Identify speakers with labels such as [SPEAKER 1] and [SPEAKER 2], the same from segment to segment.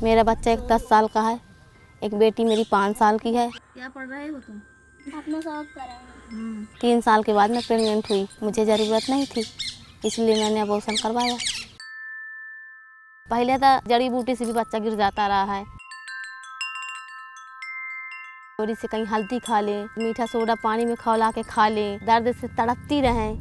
[SPEAKER 1] मेरा बच्चा एक 10 साल का है, एक बेटी मेरी 5 साल की है।
[SPEAKER 2] क्या पढ़ रहे हो तुम?
[SPEAKER 3] अपना सब करेंगे।
[SPEAKER 1] 3 साल के बाद मैं प्रेग्नेंट हुई, मुझे ज़रूरत नहीं थी, इसलिए मैंने अबॉर्शन करवाया। पहले तो जड़ी बूटी से भी बच्चा गिर जाता रहा है। थोड़ी से कहीं हल्दी खा लें, मीठा सोडा पानी में खौला के खा लें, दर्द से तड़पती रहें।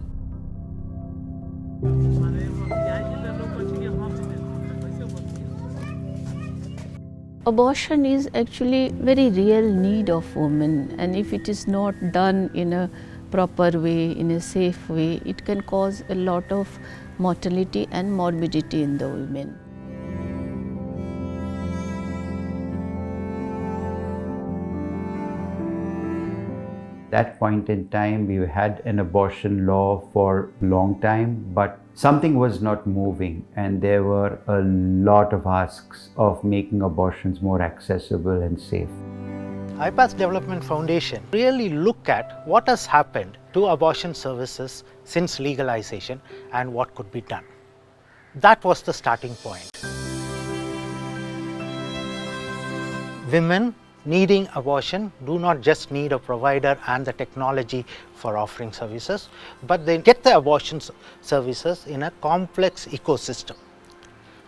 [SPEAKER 4] Abortion is actually very real need of women, and if it is not done in a proper way, in a safe way, it can cause a lot of mortality and morbidity in the women.
[SPEAKER 5] That point in time, we had an abortion law for a long time, but something was not moving, and there were a lot of asks of making abortions more accessible and safe.
[SPEAKER 6] IPAS Development Foundation really look at what has happened to abortion services since legalization and what could be done. That was the starting point. Women needing abortion do not just need a provider and the technology for offering services, but they get the abortion services in a complex ecosystem.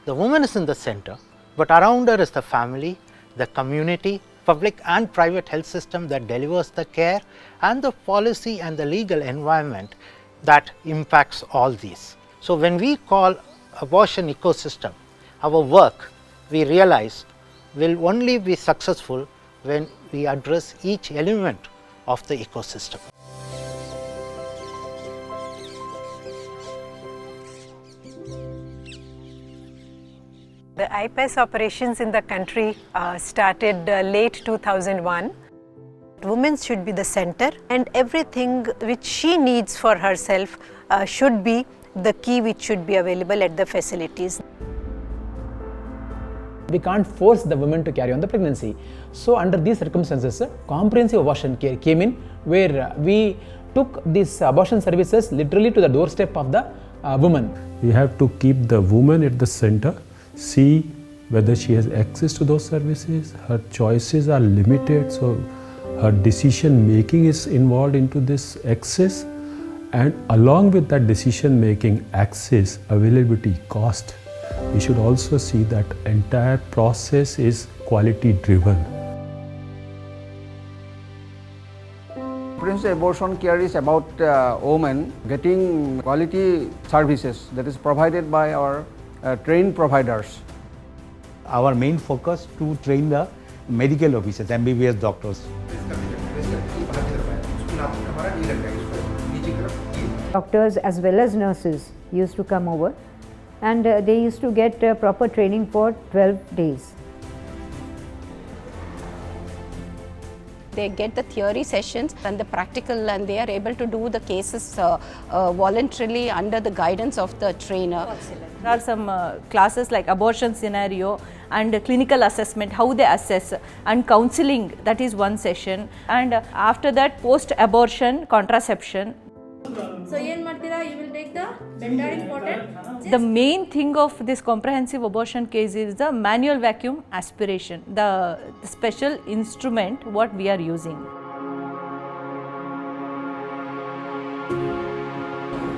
[SPEAKER 6] The woman is in the center, but around her is the family, the community, public and private health system that delivers the care, and the policy and the legal environment that impacts all these. So when we call abortion ecosystem our work, we realize will only be successful when we address each element of the ecosystem.
[SPEAKER 7] The IPAS operations in the country started late 2001. Women should be the center, and everything which she needs for herself should be the key which should be available at the facilities.
[SPEAKER 8] We can't force the woman to carry on the pregnancy. So under these circumstances, comprehensive abortion care came in, where we took these abortion services literally to the doorstep of the woman.
[SPEAKER 9] We have to keep the woman at the center, see whether she has access to those services. Her choices are limited, so her decision making is involved into this access, and along with that decision making, access, availability, cost, we should also see that entire process is quality driven.
[SPEAKER 10] Comprehensive abortion care is about women getting quality services that is provided by our trained providers.
[SPEAKER 11] Our main focus to train the medical officers, MBBS doctors.
[SPEAKER 12] Doctors as well as nurses used to come over, and they used to get proper training for 12 days.
[SPEAKER 13] They get the theory sessions and the practical, and they are able to do the cases voluntarily under the guidance of the trainer.
[SPEAKER 14] There are some classes like abortion scenario and clinical assessment, how they assess, and counseling, that is one session, and after that post-abortion contraception.
[SPEAKER 2] So you will take the Bendadic potent.
[SPEAKER 14] The main thing of this comprehensive abortion case is the manual vacuum aspiration, the special instrument what we are using.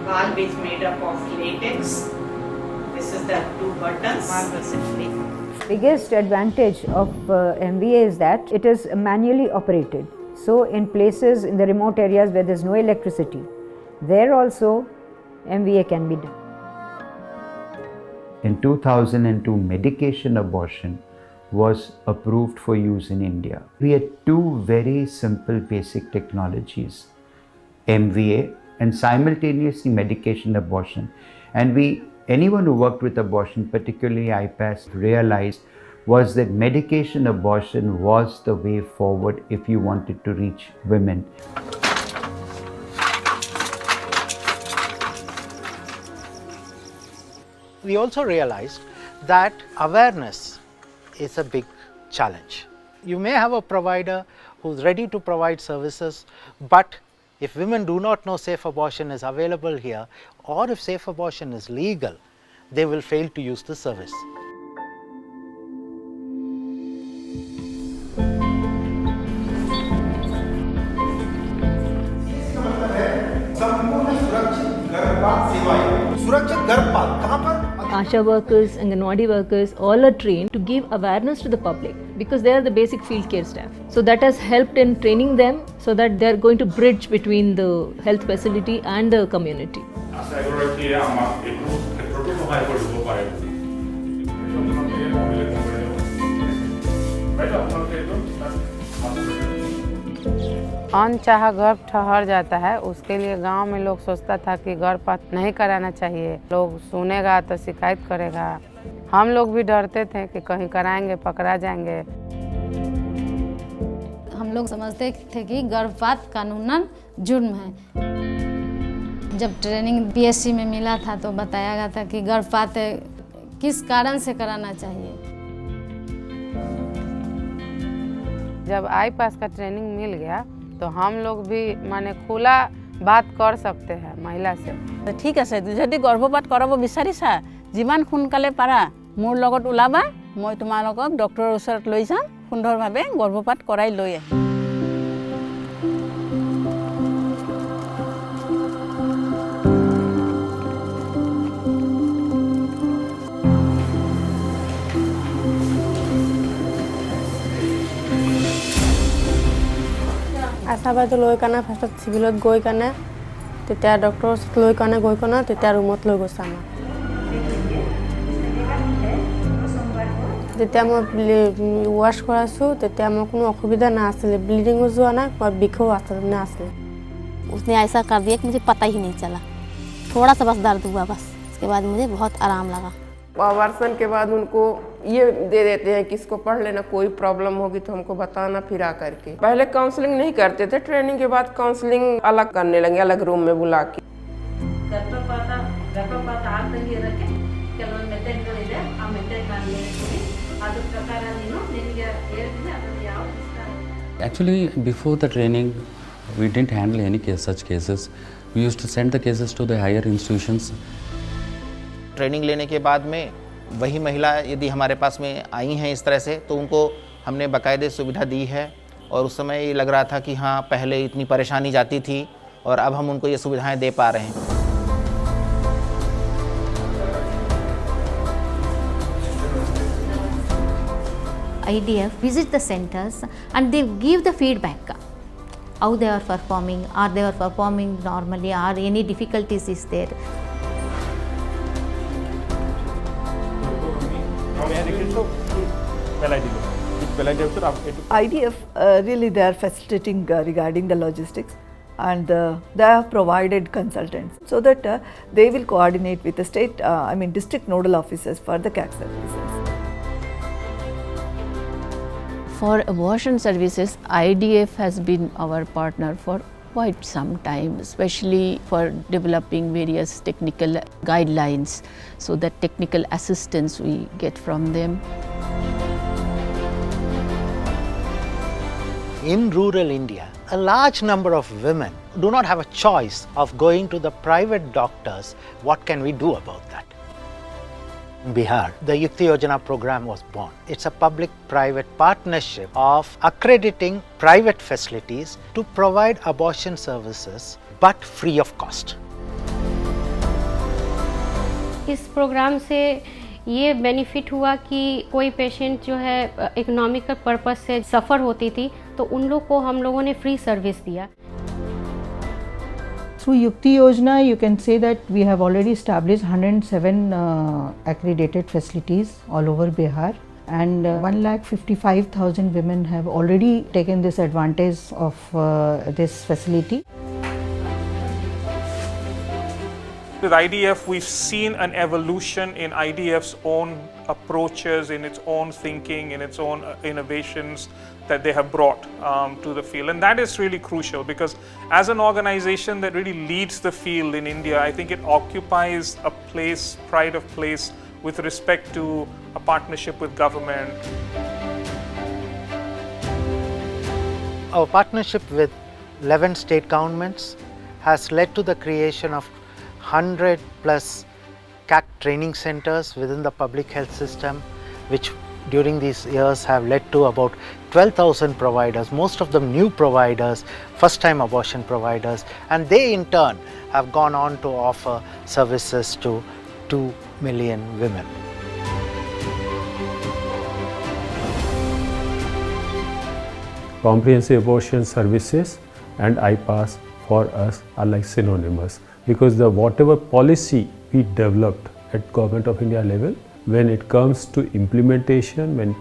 [SPEAKER 15] Valve is made up of latex. This is the 2 buttons.
[SPEAKER 12] Biggest advantage of MVA is that it is manually operated. So in places in the remote areas where there is no electricity, there also MVA can be done.
[SPEAKER 5] In 2002, medication abortion was approved for use in India. We had two very simple basic technologies, MVA and simultaneously medication abortion. And anyone who worked with abortion, particularly IPAS, realized was that medication abortion was the way forward if you wanted to reach women.
[SPEAKER 6] We also realized that awareness is a big challenge. You may have a provider who's ready to provide services, but if women do not know safe abortion is available here, or if safe abortion is legal, they will fail to use the service.
[SPEAKER 16] Asha workers, Anganwadi workers all are trained to give awareness to the public because they are the basic field care staff. So that has helped in training them so that they are going to bridge between the health facility and the community.
[SPEAKER 17] अनचाहा गर्भ ठहर जाता है, उसके लिए गांव में लोग सोचता था कि गर्भपात नहीं कराना चाहिए, लोग सुनेगा तो शिकायत करेगा। हम लोग भी डरते थे कि कहीं कराएंगे पकड़ा जाएंगे।
[SPEAKER 18] हम लोग समझते थे कि गर्भपात कानूनन जुर्म है। जब ट्रेनिंग पीएससी में मिला था तो बताया गया था कि गर्भपात किस कारण से कराना चाहिए।
[SPEAKER 17] जब आईपास का ट्रेनिंग मिल गया तो हम लोग भी माने खुला बात कर सकते हैं महिला से।
[SPEAKER 19] ठीक আছে, যদি গর্ভপাত কৰাব বিচাৰিছা যিমান সোনকালে পাৰা মোৰ লগত ওলাবা, মই তোমালোকক ডক্টৰৰ ওচৰত লৈ যাম, সুন্দৰভাৱে গৰ্ভপাত কৰাই লৈ আহিম।
[SPEAKER 2] আশা বাইদেউ লৈ কাৰণে ফাৰ্ষ্টত চিভিলত গৈ কাৰণে তেতিয়া ডক্টৰৰ ওচৰত লৈ কাৰণে গৈ কাৰণে তেতিয়া ৰুমত লৈ গৈছে আমাক। যেতিয়া মই ৱাছ কৰাইছোঁ তেতিয়া মোৰ কোনো অসুবিধা নাছিলে, ব্লিডিঙো যোৱা নাই, বিষো নাছিলে।
[SPEAKER 1] उसने ऐसा कर दिया कि मुझे पता ही नहीं चला, थोड़ा सा बस दर्द हुआ बस, उसके बाद मुझे बहुत आराम लगा।
[SPEAKER 20] अबॉर्शन के बाद उनको ये दे देते हैं कि इसको पढ़ लेना, कोई प्रॉब्लम होगी तो हमको बताना फिर आ करके। पहले काउंसलिंग नहीं करते थे, ट्रेनिंग के बाद काउंसलिंग अलग करने लगे, अलग रूम में बुला के।
[SPEAKER 21] Actually, before the training, we didn't handle any such cases. We used to send the cases to the higher institutions.
[SPEAKER 22] Training लेने के बाद में वही महिला यदि हमारे पास में आई हैं इस तरह से तो उनको हमने बाकायदे सुविधा दी है, और उस समय ये लग रहा था कि हाँ पहले इतनी परेशानी जाती थी और अब हम उनको ये सुविधाएं दे पा रहे हैं।
[SPEAKER 23] IDF visit the centers and they give the feedback how they are performing, are they are performing normally, are any difficulties is there.
[SPEAKER 24] IDF really they are facilitating regarding the logistics, and they have provided consultants so that they will coordinate with the state, district nodal officers for the CAC services.
[SPEAKER 4] For abortion services, IDF has been our partner for quite some time, especially for developing various technical guidelines, so that technical assistance we get from them.
[SPEAKER 6] In rural India, a large number of women do not have a choice of going to the private doctors. What can we do about that? In Bihar, the Yukti Yojana program was born. It's a public-private partnership of accrediting private facilities to provide abortion services but free of cost.
[SPEAKER 25] इस programme से ये benefit हुआ कि कोई patient जो है economical purpose से सफ़र होती थी तो उन लोग को हम लोगों ने फ्री सर्विस दिया।
[SPEAKER 26] Through Yukti Yojana, you can say that we have already established 107 accredited facilities all over Bihar, and 1,55,000 women have already taken this advantage of this facility.
[SPEAKER 27] With IDF, we've seen an evolution in IDF's own approaches, in its own thinking, in its own innovations that they have brought to the field. And that is really crucial because as an organization that really leads the field in India, I think it occupies a place, pride of place, with respect to a partnership with government.
[SPEAKER 6] Our partnership with 11 state governments has led to the creation of 100 plus CAC training centers within the public health system, which during these years have led to about 12,000 providers, most of them new providers, first time abortion providers, and they in turn have gone on to offer services to 2 million women.
[SPEAKER 3] Comprehensive abortion services and IPAS for us are like synonymous, because the whatever policy we developed at Government of India level, when it comes to implementation, when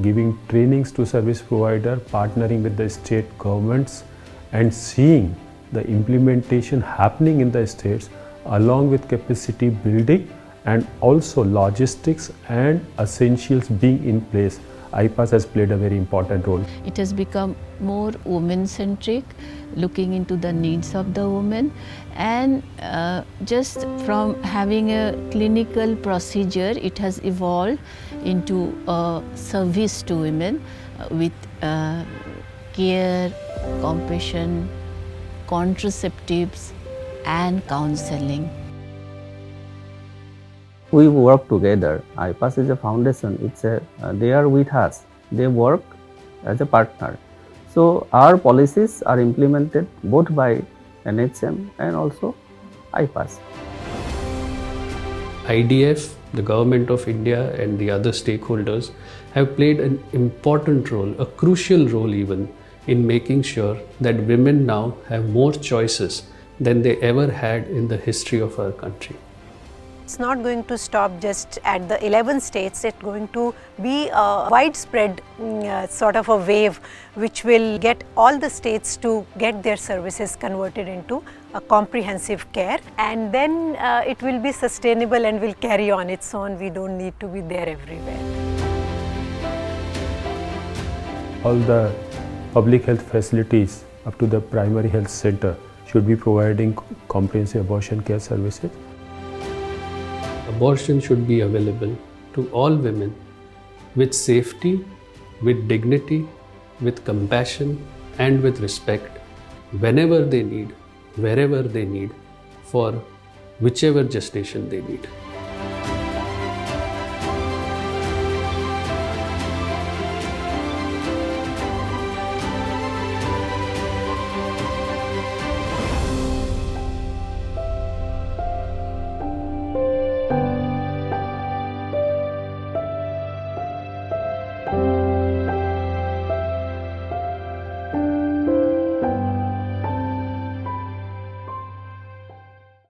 [SPEAKER 3] giving trainings to service provider, partnering with the state governments and seeing the implementation happening in the states along with capacity building and also logistics and essentials being in place, IPAS has played a very important role.
[SPEAKER 4] It has become more women-centric, looking into the needs of the woman, and just from having a clinical procedure, it has evolved into a service to women with care, compassion, contraceptives and counseling.
[SPEAKER 7] We work together. IPAS is a foundation. They are with us. They work as a partner. So our policies are implemented both by NHM and also IPAS.
[SPEAKER 8] IDF, the Government of India and the other stakeholders have played an important role, a crucial role even, in making sure that women now have more choices than they ever had in the history of our country.
[SPEAKER 9] It's not going to stop just at the 11 states, it's going to be a widespread sort of a wave which will get all the states to get their services converted into a comprehensive care, and then it will be sustainable and will carry on its own. We don't need to be there everywhere.
[SPEAKER 3] All the public health facilities up to the primary health center should be providing comprehensive abortion care services.
[SPEAKER 8] Abortion should be available to all women with safety, with dignity, with compassion and with respect, whenever they need, wherever they need, for whichever gestation they need.